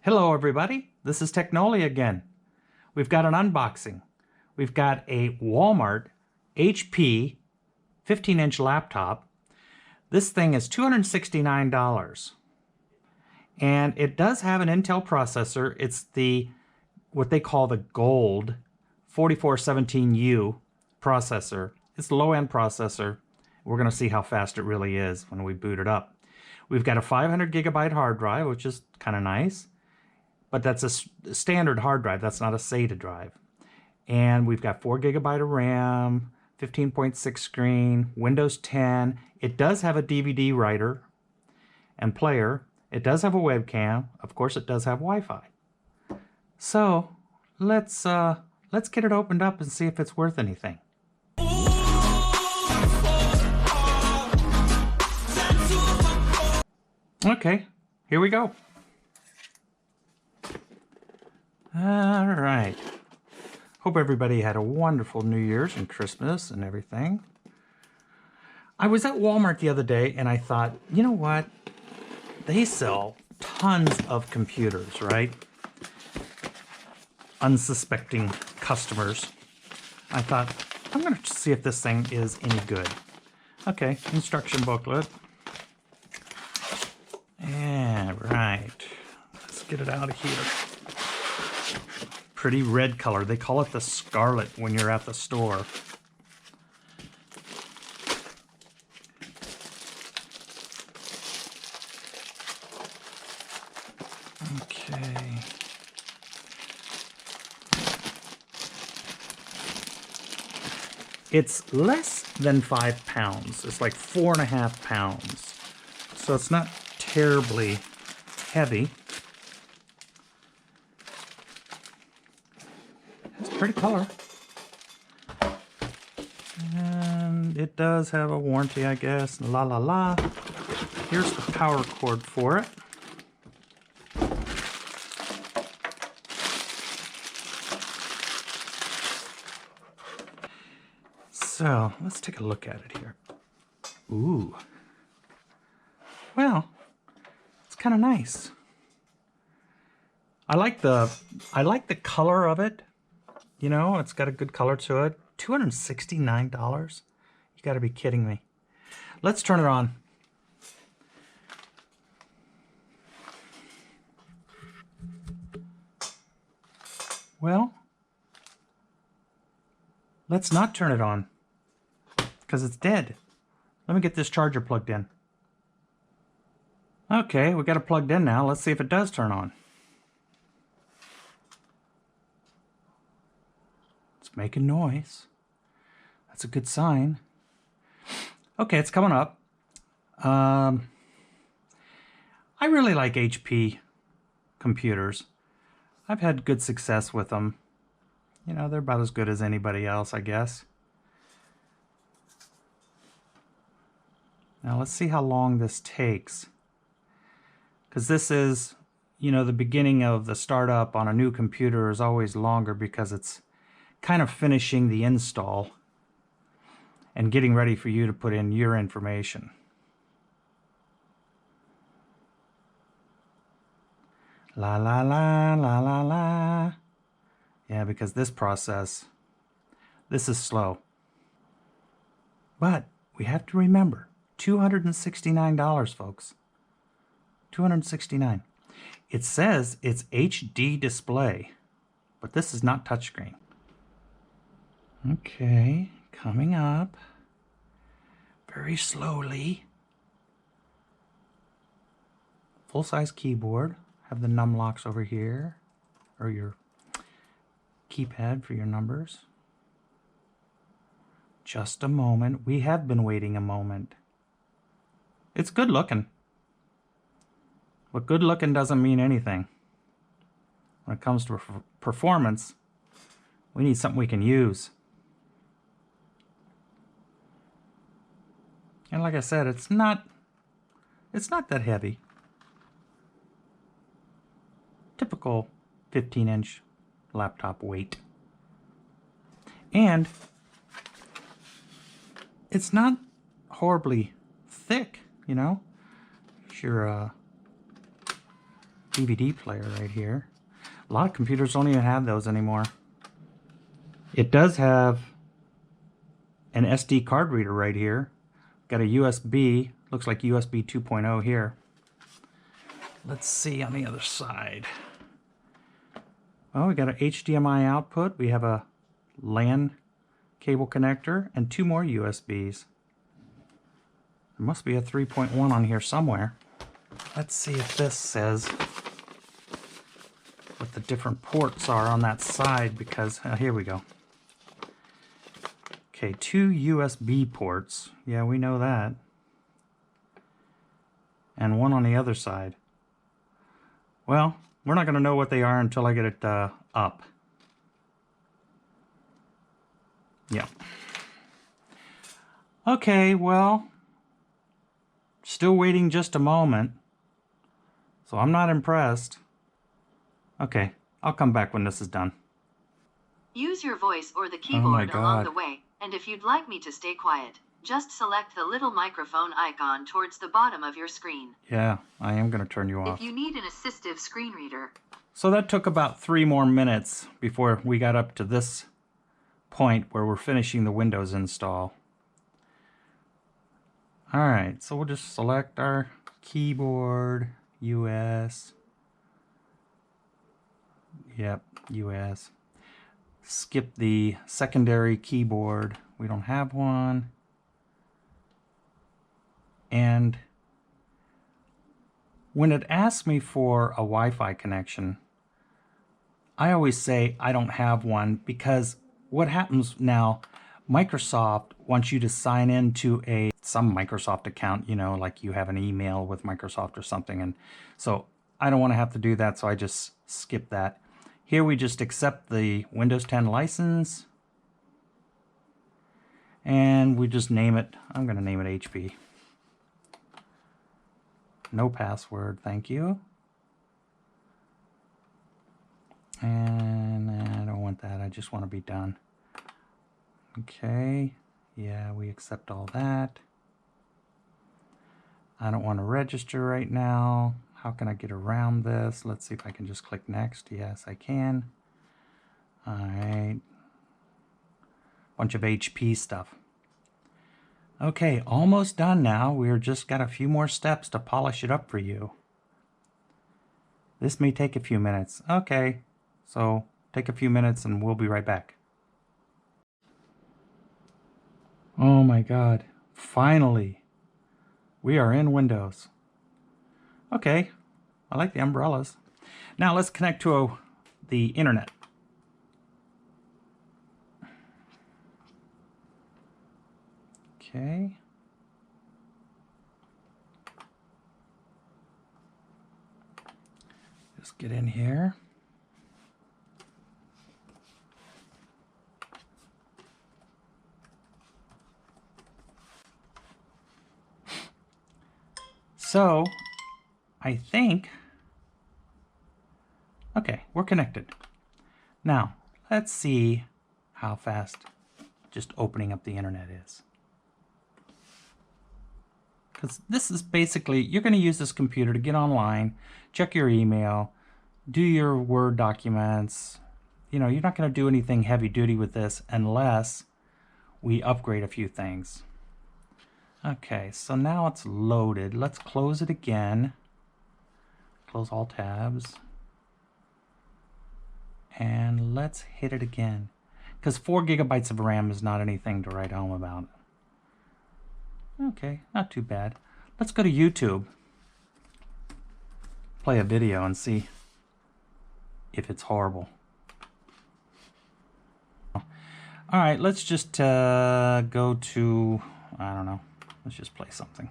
Hello everybody, this is Technoli again. We've got an unboxing. We've got a Walmart HP 15-inch laptop. This thing is $269. And it does have an Intel processor. It's what they call the Gold 4417U processor. It's the low-end processor. We're going to see how fast it really is when we boot it up. We've got a 500 gigabyte hard drive, which is kind of nice. But that's a standard hard drive. That's not a SATA drive. And we've got 4 gigabyte of RAM, 15.6 screen, Windows 10. It does have a DVD writer and player. It does have a webcam. Of course, it does have Wi-Fi. So let's get it opened up and see if it's worth anything. Okay, here we go. All right. Hope everybody had a wonderful New Year's and Christmas and everything. I was at Walmart the other day and I thought, you know what? They sell tons of computers, right? Unsuspecting customers. I thought, I'm going to see if this thing is any good. Okay, instruction booklet. Yeah, right. Let's get it out of here. Pretty red color. They call it the Scarlet when you're at the store. Okay. It's less than 5 pounds. It's like 4.5 pounds. So it's not terribly heavy. It's pretty color. And it does have a warranty, I guess. La la la. Here's the power cord for it. So let's take a look at it here. Ooh. Well, it's kind of nice. I like the color of it. You know, it's got a good color to it. $269? You got to be kidding me. Let's turn it on. Well, let's not turn it on because it's dead. Let me get this charger plugged in. Okay, we got it plugged in now. Let's see if it does turn on. It's making noise. That's a good sign. Okay, it's coming up. I really like HP computers. I've had good success with them. You know, they're about as good as anybody else, I guess. Now let's see how long this takes. Because this is, you know, the beginning of the startup on a new computer is always longer because it's kind of finishing the install and getting ready for you to put in your information. La la la la la la. Yeah, because this process, this is slow. But we have to remember, $269, folks. $269. It says it's HD display, but this is not touchscreen. Okay, coming up. Very slowly. Full-size keyboard. Have the num locks over here, or your keypad for your numbers. Just a moment. We have been waiting a moment. It's good looking. But good looking doesn't mean anything. When it comes to performance, we need something we can use. And like I said, it's not that heavy. Typical 15-inch laptop weight. And it's not horribly thick, you know. Here's your DVD player right here. A lot of computers don't even have those anymore. It does have an SD card reader right here. Got a USB, looks like USB 2.0 here. Let's see on the other side. Oh, we got an HDMI output. We have a LAN cable connector and 2 more USBs. There must be a 3.1 on here somewhere. Let's see if this says what the different ports are on that side, because here we go. Okay, 2 USB ports. Yeah, we know that. And 1 on the other side. Well, we're not going to know what they are until I get it up. Yeah. Okay, well, still waiting just a moment. So I'm not impressed. Okay, I'll come back when this is done. Use your voice or the keyboard along the way, and if you'd like me to stay quiet, just select the little microphone icon towards the bottom of your screen. Yeah, I am going to turn you off. If you need an assistive screen reader. So that took about 3 more minutes before we got up to this point where we're finishing the Windows install. Alright, so we'll just select our keyboard, US. Yep, US. Skip the secondary keyboard. We don't have one. And when it asks me for a Wi-Fi connection, I always say I don't have one, because what happens now, Microsoft wants you to sign into some Microsoft account, you know, like you have an email with Microsoft or something, and so I don't want to have to do that, so I just skip that. Here we just accept the Windows 10 license, and we just name it, I'm going to name it HP. No password, thank you. And I don't want that, I just want to be done. Okay, yeah, we accept all that. I don't want to register right now. How can I get around this? Let's see if I can just click next. Yes, I can. All right. Bunch of HP stuff. Okay, almost done now. We're just got a few more steps to polish it up for you. This may take a few minutes. Okay, so take a few minutes and we'll be right back. Oh my God, finally, we are in Windows. Okay, I like the umbrellas. Now let's connect to the internet. Okay. Just get in here. So, I think, okay, we're connected. Now, let's see how fast just opening up the internet is. Because this is basically, you're going to use this computer to get online, check your email, do your Word documents. You know, you're not going to do anything heavy duty with this unless we upgrade a few things. Okay, so now it's loaded. Let's close it again. Close all tabs. And let's hit it again. Because 4 gigabytes of RAM is not anything to write home about. Okay, not too bad. Let's go to YouTube. Play a video and see if it's horrible. Alright, let's just go to, I don't know, let's just play something.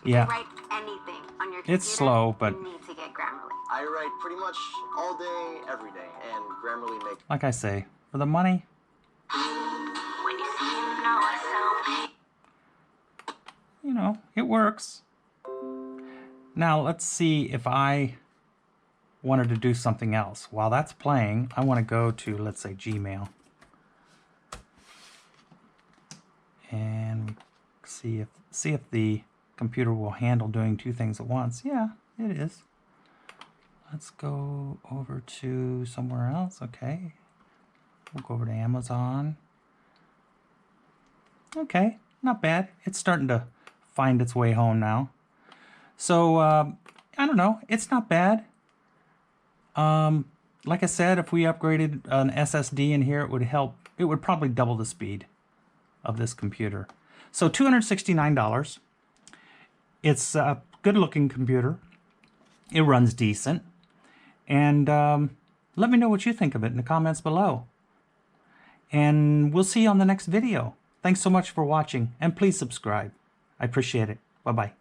Yeah, Write anything on your computer, it's slow, but you need to get Grammarly. I write pretty much all day, every day, and Grammarly makes... like I say, for the money, When you see you know it's so you know, it works. Now let's see if I wanted to do something else. While that's playing, I want to go to, let's say, Gmail. And see if the computer will handle doing two things at once. Yeah, it is. Let's go over to somewhere else. Okay. We'll go over to Amazon. Okay, not bad. It's starting to find its way home now. So, I don't know. It's not bad. Like I said, if we upgraded an SSD in here, it would help. It would probably double the speed of this computer. So $269. It's a good-looking computer. It runs decent. And let me know what you think of it in the comments below. And we'll see you on the next video. Thanks so much for watching, and please subscribe. I appreciate it. Bye-bye.